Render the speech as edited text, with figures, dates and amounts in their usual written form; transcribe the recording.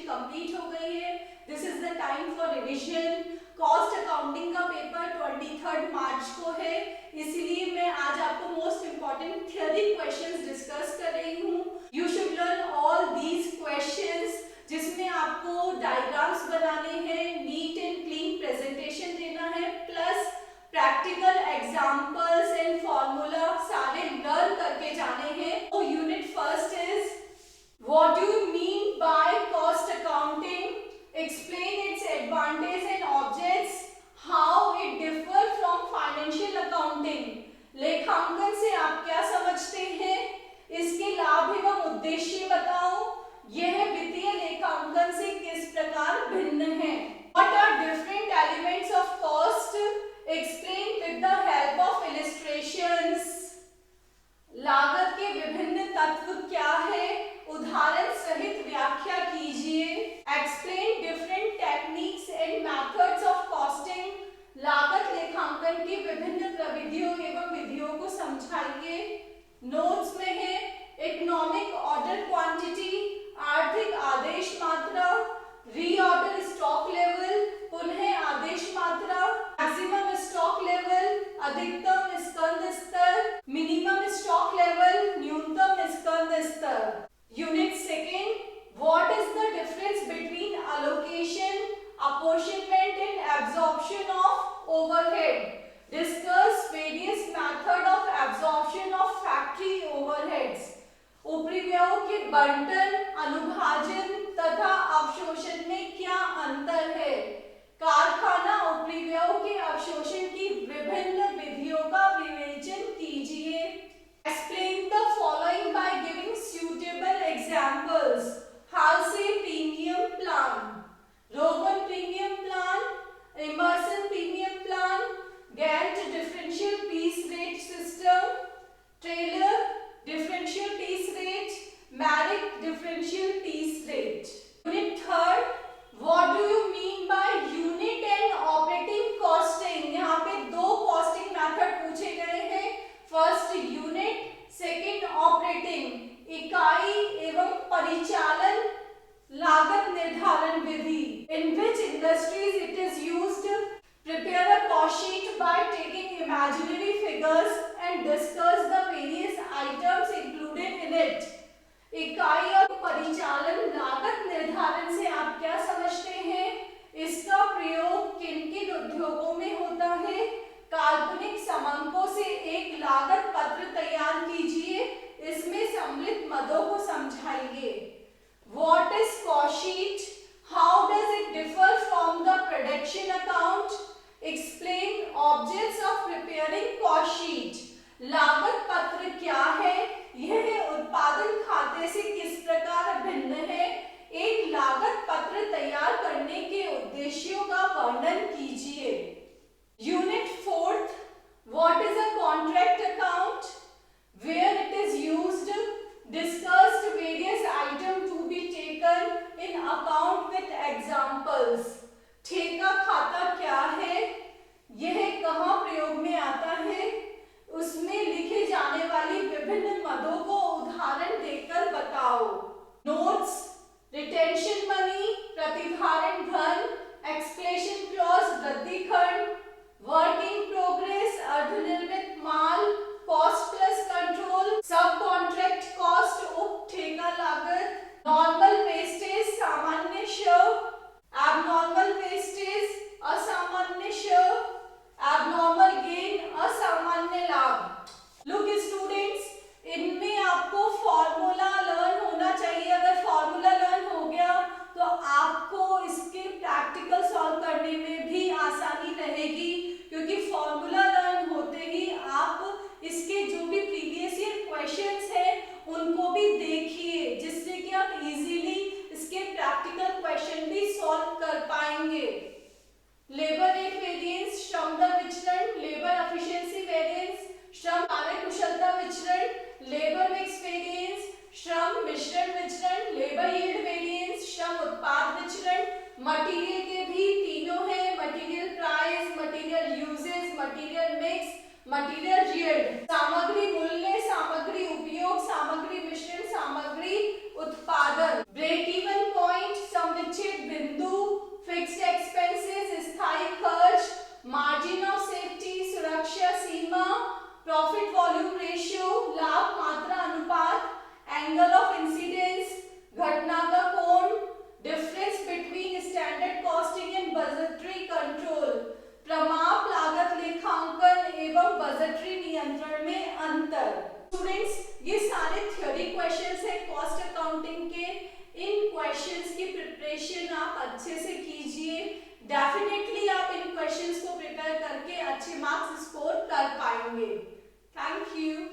Complete हो गई है. This is the time for revision. Cost accounting का पेपर 23 मार्च को है, इसलिए मैं आज आपको most important theory questions discuss कर रही हूँ. You should learn all these questions, जिसमें आपको डायग्राम्स बनाने हैं, नीट एंड क्लीन प्रेजेंटेशन देना है, plus practical examples and formula सारे लर्न करके जाने हैं. तो unit first is what do you mean by cost accounting, explain its advantage and objects, how it differ from financial accounting. लेखांकन से आप क्या समझते हैं, इसके लाभ एवं उद्देश्य बताओ, यह वित्तीय लेखांकन से किस प्रकार भिन्न है. What are different elements of cost, explain with the help of illustrations. लागत के विभिन्न तत्व क्या है, उदाहरण सहित व्याख्या कीजिए. Explain different techniques and methods of costing, लागत लेखांकन की विभिन्न प्रविधियों एवं विधियों को समझाइए. नोट्स में है इकोनॉमिक ऑर्डर क्वांटिटी, आर्थिक आदेश मात्रा, रीऑर्डर स्टॉक लेवल, पुनः आदेश मात्रा, मैक्सिमम स्टॉक लेवल, अधिकतम स्कंद स्तर, मिनिमम स्टॉक लेवल, न्यूनतम स्कंद स्तर. Unit second, what is the difference between allocation, apportionment and absorption of overhead. Discuss various method of absorption of factory overheads. ऊपरी व्ययों के बंटन, अनुभाजन तथा अवशोषण में क्या अंतर है. कारखाना ऊपरी व्ययों के अवशोषण की विभिन्न विधियों का विवेचन कीजिए. Explain the following by giving suitable examples. Halsey premium plan, Rowan premium plan, Emerson premium plan, Gantt differential piece rate system, Taylor differential piece rate, Merrick differential piece rate. Unit third, what do you mean by unit and operating costing. यहाँ पे दो costing method पूछे गए हैं. First unit, second operating. इकाई एवं परिचालन लागत निर्धारण विधि. In which industries it is used. Prepare a cost sheet by taking imaginary figures and discuss the various items included in it. इकाई और परिचालन लागत निर्धारण से आप क्या समझते हैं, इसका प्रयोग किन किन उद्योगों में होता है. काल्पनिक समंकों से एक लागत पत्र तैयार कीजिए, इसमें सम्मिलित मदों को समझाइए. What is cost sheet? How does it differ from the production account? Explain objects of preparing cost sheet. लागत पत्र क्या है, यह उत्पादन खाते से किस प्रकार भिन्न है. एक लागत पत्र तैयार करने के उद्देश्यों का वर्णन कीजिए. Unit fourth, what is a contract account, where it is used, discussed various item to be taken in account with examples. ठेका खाता क्या है, यह कहाँ प्रयोग में आता है, उसमें लिखे जाने वाली विभिन्न मदों को उदाहरण देकर बताओ. नोट्स, रिटेंशन मनी, प्रतिधारण धन, एक्सप्लेनेशन क्लॉज रद्दीकरण, वर्क इन प्रोग्रेस, अर्धनिर्मित माल, cost plus control, sub contract cost, उप ठेका लागत, नॉर्मल वेस्टेज सामान्य शव, एबनॉर्मल वेस्टेज असामान्य शव, एबनॉर्मल गेन असामान्य लाभ. लुक स्टूडेंट्स, इनमें आपको फॉर्मूला लर्न होना चाहिए. अगर फॉर्मूला लर्न हो गया तो आपको इसके प्रैक्टिकल सॉल्व करने में भी आसानी रहेगी, क्योंकि फॉर्मूला लर्न होते ही आप इसके जो भी प्रीवियस ईयर क्वेश्चंस हैं उनको भी देखिए, जिससे कि आप इजीली इसके प्रैक्टिकल क्वेश्चन भी सॉल्व कर पाएंगे. लेबर रेट वेरिएंस, श्रम दर विचरण, लेबर एफिशिएंसी वेरिएंस, श्रम कार्यकुशलता विचरण, लेबर मिक्स वेरिएंस, श्रम मिश्रण विचरण, लेबर यील्ड वेरिएंस, श्रम उत्पाद विचरण. मटेरियल के भी तीनों हैं, material price, material usages, material mix, material yield. सामग्री मूल्य, सामग्री उपयोग, सामग्री मिश्रण, सामग्री उत्पादन. Break even point, some profit volume ratio, लाभ मात्रा अनुपात, एंगल ऑफ इंसिडेंस, घटना का कोण, difference between standard costing and budgetary control, प्रमाप लागत लेखांकन एवं बजटरी नियंत्रण में अंतर। स्टूडेंट्स, ये सारे थ्योरी क्वेश्चंस है कॉस्ट अकाउंटिंग के। इन क्वेश्चंस की प्रिपरेशन आप अच्छे से कीजिए। डेफिनेटली आप इन क्वेश्चंस को प्रिपेयर करके अच्छे मार्क्स स्कोर कर पाएंगे। Thank you.